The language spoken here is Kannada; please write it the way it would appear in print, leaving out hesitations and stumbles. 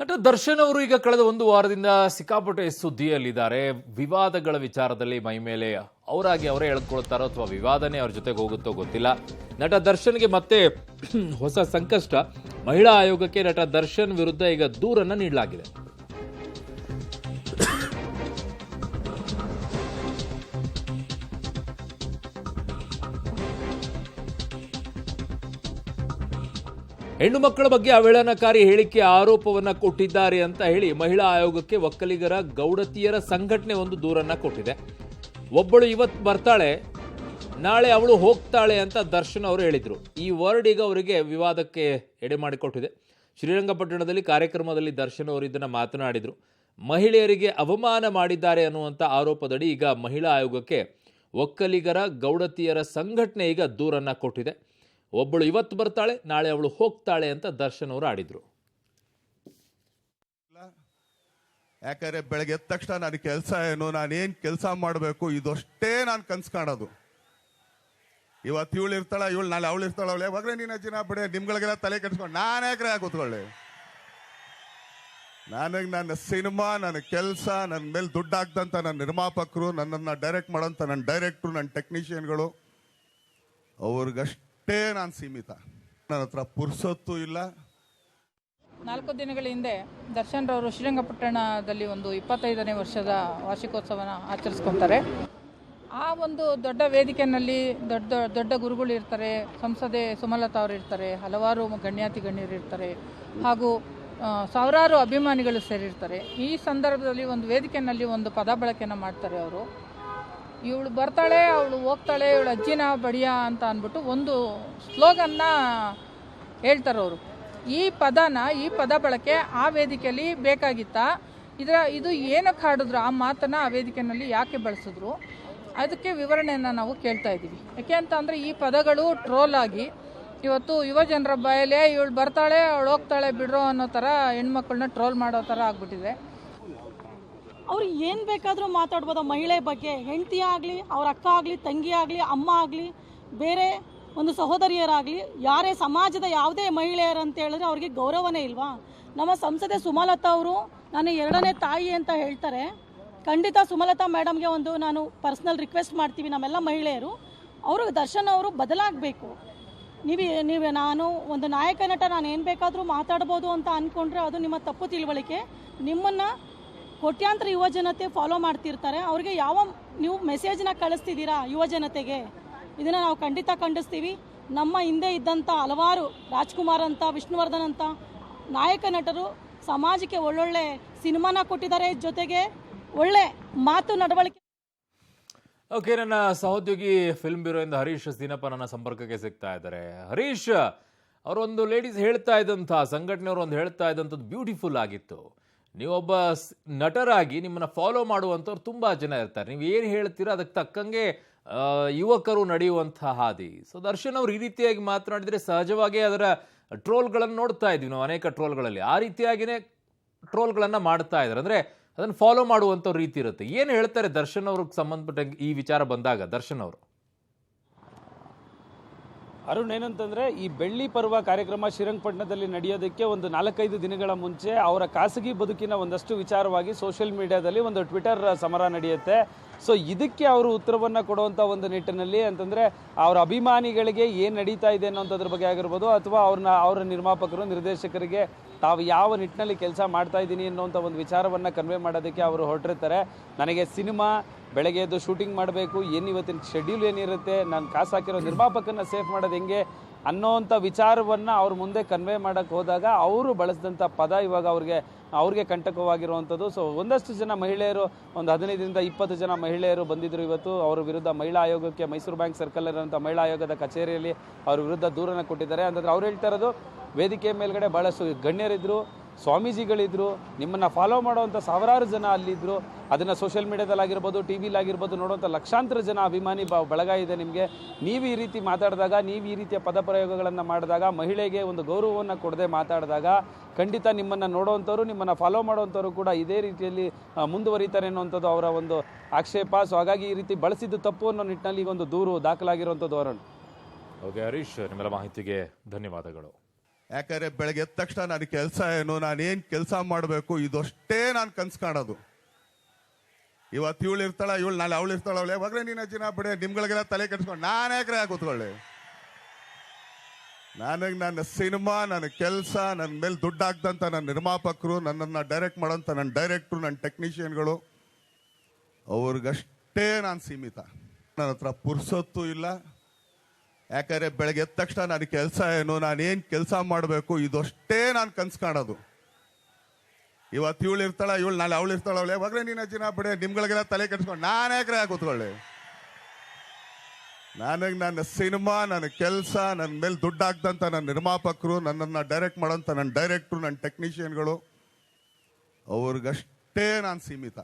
ನಟ ದರ್ಶನ್ ಅವರು ಈಗ ಕಳೆದ ಒಂದು ವಾರದಿಂದ ಸಿಕ್ಕಾಪಟ್ಟೆ ಸುದ್ದಿಯಲ್ಲಿದ್ದಾರೆ. ವಿವಾದಗಳ ವಿಚಾರದಲ್ಲಿ ಮೈ ಮೇಲೆ ಅವರಾಗಿ ಅವರೇ ಎಳ್ಕೊಳ್ತಾರೋ ಅಥವಾ ವಿವಾದನೇ ಅವ್ರ ಜೊತೆಗೆ ಹೋಗುತ್ತೋ ಗೊತ್ತಿಲ್ಲ. ನಟ ದರ್ಶನ್ಗೆ ಮತ್ತೆ ಹೊಸ ಸಂಕಷ್ಟ. ಮಹಿಳಾ ಆಯೋಗಕ್ಕೆ ನಟ ದರ್ಶನ್ ವಿರುದ್ಧ ಈಗ ದೂರನ್ನ ನೀಡಲಾಗಿದೆ. ಹೆಣ್ಣು ಮಕ್ಕಳ ಬಗ್ಗೆ ಅವಹೇಳನಕಾರಿ ಹೇಳಿಕೆ ಆರೋಪವನ್ನ ಕೊಟ್ಟಿದ್ದಾರೆ ಅಂತ ಹೇಳಿ ಮಹಿಳಾ ಆಯೋಗಕ್ಕೆ ಒಕ್ಕಲಿಗರ ಗೌಡತಿಯರ ಸಂಘಟನೆ ಒಂದು ದೂರನ್ನ ಕೊಟ್ಟಿದೆ. ಒಬ್ಬಳು ಇವತ್ತು ಬರ್ತಾಳೆ, ನಾಳೆ ಅವಳು ಹೋಗ್ತಾಳೆ ಅಂತ ದರ್ಶನ್ ಅವರು ಹೇಳಿದ್ರು. ಈ ವರ್ಡ್ ಈಗ ಅವರಿಗೆ ವಿವಾದಕ್ಕೆ ಎಡೆ ಮಾಡಿಕೊಟ್ಟಿದೆ. ಶ್ರೀರಂಗಪಟ್ಟಣದಲ್ಲಿ ಕಾರ್ಯಕ್ರಮದಲ್ಲಿ ದರ್ಶನ್ ಅವರು ಇದನ್ನ ಮಾತನಾಡಿದ್ರು. ಮಹಿಳೆಯರಿಗೆ ಅವಮಾನ ಮಾಡಿದ್ದಾರೆ ಅನ್ನುವಂಥ ಆರೋಪದಡಿ ಈಗ ಮಹಿಳಾ ಆಯೋಗಕ್ಕೆ ಒಕ್ಕಲಿಗರ ಗೌಡತಿಯರ ಸಂಘಟನೆ ಈಗ ದೂರನ್ನ ಕೊಟ್ಟಿದೆ. ಒಬ್ಬಳು ಇವತ್ತು ಬರ್ತಾಳೆ, ನಾಳೆ ಅವಳು ಹೋಗ್ತಾಳೆ ಅಂತ ದರ್ಶನ್ ಅವರು ಆಡಿದ್ರು. ಯಾಕಂದ್ರೆ ಬೆಳಗ್ಗೆ ಎದ್ದ ತಕ್ಷಣ ನನ್ನ ಕೆಲಸ ಏನು, ನಾನೇನ್ ಕೆಲಸ ಮಾಡಬೇಕು, ಇದಷ್ಟೇ ನಾನು ಕನ್ಸು ಕಾಣೋದು. ಇವತ್ತು ಇವಳು ಇರ್ತಾಳ, ಇವಳು ನಾಳೆ ಅವಳು ಇರ್ತಾಳ, ಅವಳು ಯಾವಾಗ್ರೆ ನೀನು ಅಜ್ಜಿನ ಬಿಡೆ, ನಿಮ್ಗಳಿಗೆಲ್ಲ ತಲೆ ಕೆಡ್ಸ್ಕೊಂಡು ನಾನು ಯಾಕ್ರೆ ಕೂತ್ಕೊಳ್ಳಿ. ನನ್ನ ಸಿನಿಮಾ, ನನ್ನ ಕೆಲಸ, ನನ್ನ ಮೇಲೆ ದುಡ್ಡು ಹಾಕ್ದಂತ ನನ್ನ ನಿರ್ಮಾಪಕರು, ನನ್ನನ್ನು ಡೈರೆಕ್ಟ್ ಮಾಡೋಂಥ ನನ್ನ ಡೈರೆಕ್ಟ್ರು, ನನ್ನ ಟೆಕ್ನಿಷಿಯನ್ಗಳು, ಅವ್ರಿಗಷ್ಟೇ ನಾನು ಸೀಮಿತ. ನನ್ನ ಹತ್ರ ಪುರ್ಸೊತ್ತು ಇಲ್ಲ. 4 ದಿನಗಳ ಹಿಂದೆ ದರ್ಶನ್ ರವರು ಶ್ರೀರಂಗಪಟ್ಟಣದಲ್ಲಿ ಒಂದು 25ನೇ ವರ್ಷದ ವಾರ್ಷಿಕೋತ್ಸವನ ಆಚರಿಸ್ಕೊತಾರೆ. ಆ ಒಂದು ದೊಡ್ಡ ವೇದಿಕೆಯಲ್ಲಿ ದೊಡ್ಡ ಗುರುಗಳು ಇರ್ತಾರೆ, ಸಂಸದೆ ಸುಮಲತಾ ಅವರು ಇರ್ತಾರೆ, ಹಲವಾರು ಗಣ್ಯರು ಇರ್ತಾರೆ, ಹಾಗೂ ಸಾವಿರಾರು ಅಭಿಮಾನಿಗಳು ಸೇರಿರ್ತಾರೆ. ಈ ಸಂದರ್ಭದಲ್ಲಿ ಒಂದು ವೇದಿಕೆಯಲ್ಲಿ ಒಂದು ಪದ ಬಳಕೆಯನ್ನು ಮಾಡ್ತಾರೆ ಅವರು. ಇವಳು ಬರ್ತಾಳೆ, ಅವಳು ಹೋಗ್ತಾಳೆ, ಇವಳು ಅಜ್ಜಿನ ಬಡಿಯ ಅಂತ ಅಂದ್ಬಿಟ್ಟು ಒಂದು ಸ್ಲೋಗನ್ನ ಹೇಳ್ತಾರೆ ಅವರು. ಈ ಪದ ಬಳಕೆ ಆ ವೇದಿಕೆಯಲ್ಲಿ ಬೇಕಾಗಿತ್ತಾ, ಇದು ಏನಕ್ಕೆ ಹಾಡಿದ್ರು, ಆ ಮಾತನ್ನು ಆ ವೇದಿಕೆಯಲ್ಲಿ ಯಾಕೆ ಬಳಸಿದ್ರು, ಅದಕ್ಕೆ ವಿವರಣೆಯನ್ನು ನಾವು ಕೇಳ್ತಾ ಇದ್ದೀವಿ. ಯಾಕೆ ಅಂತ ಅಂದರೆ ಈ ಪದಗಳು ಟ್ರೋಲ್ ಆಗಿ ಇವತ್ತು ಯುವ ಜನರ ಬಾಯಲ್ಲೇ ಇವಳು ಬರ್ತಾಳೆ, ಅವಳು ಹೋಗ್ತಾಳೆ ಬಿಡ್ರೋ ಅನ್ನೋ ಥರ ಹೆಣ್ಮಕ್ಳನ್ನ ಟ್ರೋಲ್ ಮಾಡೋ ಥರ ಆಗ್ಬಿಟ್ಟಿದೆ. ಅವ್ರು ಏನು ಬೇಕಾದರೂ ಮಾತಾಡ್ಬೋದು ಮಹಿಳೆ ಬಗ್ಗೆ. ಹೆಂಡತಿ ಆಗಲಿ, ಅವ್ರ ಅಕ್ಕ ಆಗಲಿ, ತಂಗಿ ಆಗಲಿ, ಅಮ್ಮ ಆಗಲಿ, ಬೇರೆ ಒಂದು ಸಹೋದರಿಯರಾಗಲಿ, ಯಾರೇ ಸಮಾಜದ ಯಾವುದೇ ಮಹಿಳೆಯರು ಅಂತ ಹೇಳಿದ್ರೆ ಅವ್ರಿಗೆ ಗೌರವನೇ ಇಲ್ವಾ? ನಮ್ಮ ಸಂಸದೆ ಸುಮಲತಾ ಅವರು ನಾನು 2ನೇ ತಾಯಿ ಅಂತ ಹೇಳ್ತಾರೆ. ಖಂಡಿತ ಸುಮಲತಾ ಮೇಡಮ್ಗೆ ಒಂದು ನಾನು ಪರ್ಸ್ನಲ್ ರಿಕ್ವೆಸ್ಟ್ ಮಾಡ್ತೀವಿ, ನಮ್ಮೆಲ್ಲ ಮಹಿಳೆಯರು, ಅವರು ದರ್ಶನ್ ಅವರು ಬದಲಾಗಬೇಕು. ನಾನು ಒಂದು ನಾಯಕ ನಟ, ನಾನು ಏನು ಬೇಕಾದರೂ ಮಾತಾಡ್ಬೋದು ಅಂತ ಅಂದ್ಕೊಂಡ್ರೆ ಅದು ನಿಮ್ಮ ತಪ್ಪು ತಿಳುವಳಿಕೆ. ನಿಮ್ಮನ್ನು ಕೋಟ್ಯಾಂತರ ಯುವ ಜನತೆ ಫಾಲೋ ಮಾಡ್ತಿರ್ತಾರೆ. ಅವ್ರಿಗೆ ನೀವು ಮೆಸೇಜ್ನ ಕಳಿಸ್ತಿದ್ದೀರಾ ಯುವ ಜನತೆಗೆ? ಇದನ್ನು ನಾವು ಖಂಡಿತ ಖಂಡಿಸ್ತೀವಿ. ನಮ್ಮ ಹಿಂದೆ ಇದ್ದಂಥ ಹಲವಾರು ರಾಜ್ಕುಮಾರ್ ಅಂತ, ವಿಷ್ಣುವರ್ಧನ್ ಅಂತ ನಾಯಕ ನಟರು ಸಮಾಜಕ್ಕೆ ಒಳ್ಳೊಳ್ಳೆ ಸಿನಿಮಾನ ಕೊಟ್ಟಿದ್ದಾರೆ, ಜೊತೆಗೆ ಒಳ್ಳೆ ಮಾತು ನಡವಳಿಕೆ. ಓಕೆ, ನನ್ನ ಸಹೋದ್ಯೋಗಿ ಫಿಲ್ಮ್ ಬ್ಯೂರೋಯಿಂದ ಹರೀಶ್ ಸೀನಪ್ಪ ನನ್ನ ಸಂಪರ್ಕಕ್ಕೆ ಸಿಗ್ತಾ ಇದ್ದಾರೆ. ಹರೀಶ್, ಅವರೊಂದು ಲೇಡೀಸ್ ಹೇಳ್ತಾ ಇದ್ದಂಥ ಸಂಘಟನೆಯವರು ಒಂದು ಹೇಳ್ತಾ ಇದ್ದಂಥದ್ದು ಬ್ಯೂಟಿಫುಲ್ ಆಗಿತ್ತು. ನೀವೊಬ್ಬ ನಟರಾಗಿ ನಿಮ್ಮನ್ನ ಫಾಲೋ ಮಾಡುವಂಥವ್ರು ತುಂಬ ಜನ ಇರ್ತಾರೆ. ನೀವು ಏನು ಹೇಳ್ತೀರೋ ಅದಕ್ಕೆ ತಕ್ಕಂಗೆ ಯುವಕರು ನಡೆಯುವಂಥ ಹಾದಿ. ಸೊ ದರ್ಶನ್ ಅವರು ಈ ರೀತಿಯಾಗಿ ಮಾತನಾಡಿದರೆ ಸಹಜವಾಗಿ ಅದರ ಟ್ರೋಲ್ಗಳನ್ನು ನೋಡ್ತಾ ಇದ್ವಿ ನಾವು, ಅನೇಕ ಟ್ರೋಲ್ಗಳಲ್ಲಿ ಆ ರೀತಿಯಾಗಿಯೇ ಟ್ರೋಲ್ಗಳನ್ನು ಮಾಡ್ತಾ ಇದ್ದಾರೆ. ಅಂದರೆ ಅದನ್ನು ಫಾಲೋ ಮಾಡುವಂಥ ರೀತಿ ಇರುತ್ತೆ. ಏನು ಹೇಳ್ತಾರೆ ದರ್ಶನ್ ಅವ್ರಿಗೆ ಸಂಬಂಧಪಟ್ಟ ಈ ವಿಚಾರ ಬಂದಾಗ ದರ್ಶನ್ ಅವರು? ಅರುಣ್, ಏನಂತಂದರೆ ಈ ಬೆಳ್ಳಿ ಪರ್ವ ಕಾರ್ಯಕ್ರಮ ಶ್ರೀರಂಗಪಟ್ಟಣದಲ್ಲಿ ನಡೆಯೋದಕ್ಕೆ ಒಂದು 4-5 ದಿನಗಳ ಮುಂಚೆ ಅವರ ಖಾಸಗಿ ಬದುಕಿನ ಒಂದಷ್ಟು ವಿಚಾರವಾಗಿ ಸೋಷಿಯಲ್ ಮೀಡಿಯಾದಲ್ಲಿ ಒಂದು ಟ್ವಿಟರ್ ಸಮರ ನಡೆಯುತ್ತೆ. ಸೊ ಇದಕ್ಕೆ ಅವರು ಉತ್ತರವನ್ನು ಕೊಡುವಂಥ ಒಂದು ನಿಟ್ಟಿನಲ್ಲಿ ಅಂತಂದರೆ ಅವರ ಅಭಿಮಾನಿಗಳಿಗೆ ಏನು ನಡೀತಾ ಇದೆ ಅನ್ನೋಂಥದ್ರ ಬಗ್ಗೆ ಆಗಿರ್ಬೋದು, ಅಥವಾ ಅವರ ನಿರ್ಮಾಪಕರು, ನಿರ್ದೇಶಕರಿಗೆ ತಾವು ಯಾವ ನಿಟ್ಟಿನಲ್ಲಿ ಕೆಲಸ ಮಾಡ್ತಾ ಇದ್ದೀನಿ ಅನ್ನೋಂಥ ಒಂದು ವಿಚಾರವನ್ನು ಕನ್ವೆ ಮಾಡೋದಕ್ಕೆ ಅವರು ಹೊರಟಿರ್ತಾರೆ. ನನಗೆ ಸಿನಿಮಾ ಬೆಳಗ್ಗೆ ಎದ್ದು ಶೂಟಿಂಗ್ ಮಾಡಬೇಕು, ಇವತ್ತಿನ ಶೆಡ್ಯೂಲ್ ಏನಿರುತ್ತೆ, ನಾನು ಕಾಸು ಹಾಕಿರೋ ನಿರ್ಮಾಪಕನ ಸೇಫ್ ಮಾಡೋದು ಹೆಂಗೆ ಅನ್ನೋವಂಥ ವಿಚಾರವನ್ನು ಅವ್ರ ಮುಂದೆ ಕನ್ವೆ ಮಾಡೋಕ್ಕೆ ಹೋದಾಗ ಅವರು ಬಳಸಿದಂಥ ಪದ ಇವಾಗ ಅವ್ರಿಗೆ ಕಂಟಕವಾಗಿರುವಂಥದ್ದು. ಸೊ ಒಂದಷ್ಟು ಜನ ಮಹಿಳೆಯರು, ಒಂದು 15-20 ಜನ ಮಹಿಳೆಯರು ಬಂದಿದ್ದರು ಇವತ್ತು. ಅವರ ವಿರುದ್ಧ ಮಹಿಳಾ ಆಯೋಗಕ್ಕೆ ಮೈಸೂರು ಬ್ಯಾಂಕ್ ಸರ್ಕಲ್ ಇರೋಂಥ ಮಹಿಳಾ ಆಯೋಗದ ಕಚೇರಿಯಲ್ಲಿ ಅವ್ರ ವಿರುದ್ಧ ದೂರನ್ನು ಕೊಟ್ಟಿದ್ದಾರೆ. ಅಂತಂದರೆ ಅವ್ರು ಹೇಳ್ತಾ ಇರೋದು, ವೇದಿಕೆ ಮೇಲ್ಗಡೆ ಭಾಳಷ್ಟು ಗಣ್ಯರಿದ್ದರು, ಸ್ವಾಮೀಜಿಗಳಿದ್ರು, ನಿಮ್ಮನ್ನು ಫಾಲೋ ಮಾಡುವಂಥ ಸಾವಿರಾರು ಜನ ಅಲ್ಲಿದ್ದರು. ಅದನ್ನು ಸೋಷಿಯಲ್ ಮೀಡಿಯಾದಲ್ಲಾಗಿರ್ಬೋದು, ಟಿ ವಿಲಾಗಿರ್ಬೋದು ನೋಡುವಂಥ ಲಕ್ಷಾಂತರ ಜನ ಅಭಿಮಾನಿ ಬಳಗ ಇದೆ ನಿಮಗೆ. ನೀವು ಈ ರೀತಿ ಮಾತಾಡಿದಾಗ, ನೀವು ಈ ರೀತಿಯ ಪದಪ್ರಯೋಗಗಳನ್ನು ಮಾಡಿದಾಗ, ಮಹಿಳೆಗೆ ಒಂದು ಗೌರವವನ್ನು ಕೊಡದೆ ಮಾತಾಡಿದಾಗ ಖಂಡಿತ ನಿಮ್ಮನ್ನು ನೋಡುವಂಥವ್ರು, ನಿಮ್ಮನ್ನು ಫಾಲೋ ಮಾಡುವಂಥವ್ರು ಕೂಡ ಇದೇ ರೀತಿಯಲ್ಲಿ ಮುಂದುವರಿತಾರೆ ಅನ್ನುವಂಥದ್ದು ಅವರ ಒಂದು ಆಕ್ಷೇಪ. ಸೊ ಹಾಗಾಗಿ ಈ ರೀತಿ ಬಳಸಿದ್ದು ತಪ್ಪು ಅನ್ನೋ ನಿಟ್ಟಿನಲ್ಲಿ ಈಗ ಒಂದು ದೂರು ದಾಖಲಾಗಿರುವಂಥದ್ದು. ಅರುಣ್. ಓಕೆ ಹರೀಶ್, ನಿಮ್ಮೆಲ್ಲ ಮಾಹಿತಿಗೆ ಧನ್ಯವಾದಗಳು. ಯಾಕಂದ್ರೆ ಬೆಳಗ್ಗೆ ಎದ್ದ ತಕ್ಷಣ ನನ್ನ ಕೆಲಸ ಏನು, ನಾನೇನು ಕೆಲಸ ಮಾಡಬೇಕು, ಇದಷ್ಟೇ ನಾನು ಕನ್ಸು ಕಾಣೋದು. ಇವತ್ತು ಇವಳು ಇರ್ತಾಳ, ಇವಳು ನಾಳೆ ಅವಳು ಇರ್ತಾಳ, ಅವಳು ಯಾವಾಗಲೇ ನೀನು ಅಜ್ಜಿನ ಬಿಡೆ, ನಿಮ್ಗಳಿಗೆಲ್ಲ ತಲೆ ಕೆಡಿಸ್ಕೊಂಡು ನಾನು ಯಾಕ್ರೆ ಕೂತ್ಕೊಳ್ಳಿ. ನನಗೆ ನನ್ನ ಸಿನಿಮಾ, ನನ್ನ ಕೆಲಸ, ನನ್ನ ಮೇಲೆ ದುಡ್ಡು ಹಾಕ್ದಂಥ ನನ್ನ ನಿರ್ಮಾಪಕರು, ನನ್ನನ್ನು ಡೈರೆಕ್ಟ್ ಮಾಡೋಂಥ ನನ್ನ ಡೈರೆಕ್ಟ್ರು, ನನ್ನ ಟೆಕ್ನಿಷಿಯನ್ಗಳು, ಅವ್ರಿಗಷ್ಟೇ ನಾನು ಸೀಮಿತ. ನನ್ನ ಹತ್ರ ಪುರ್ಸೊತ್ತು ಇಲ್ಲ. ಯಾಕಂದ್ರೆ ಬೆಳಗ್ಗೆ ಎದ್ದ ತಕ್ಷಣ ನನ್ನ ಕೆಲಸ ಏನು, ನಾನೇನು ಕೆಲಸ ಮಾಡಬೇಕು, ಇದಷ್ಟೇ ನಾನು ಕನ್ಸು ಕಾಣೋದು. ಇವತ್ತು ಇವಳು ಇರ್ತಾಳ, ಇವಳು ನಾಳೆ ಅವಳು ಇರ್ತಾಳ, ಅವಳು ಯಾವಾಗಲೇ ನೀನು ಅಜ್ಜಿನ ಬಿಡೆ, ನಿಮ್ಗಳಿಗೆಲ್ಲ ತಲೆ ಕೆಡಿಸ್ಕೊಂಡು ನಾನು ಯಾಕ್ರೆ ಕೂತ್ಕೊಳ್ಳಿ. ನನಗೆ ನನ್ನ ಸಿನಿಮಾ, ನನ್ನ ಕೆಲಸ, ನನ್ನ ಮೇಲೆ ದುಡ್ಡು ಹಾಕ್ದಂಥ ನನ್ನ ನಿರ್ಮಾಪಕರು, ನನ್ನನ್ನು ಡೈರೆಕ್ಟ್ ಮಾಡೋಂಥ ನನ್ನ ಡೈರೆಕ್ಟ್ರು, ನನ್ನ ಟೆಕ್ನಿಷಿಯನ್ಗಳು, ಅವ್ರಿಗಷ್ಟೇ ನಾನು ಸೀಮಿತ.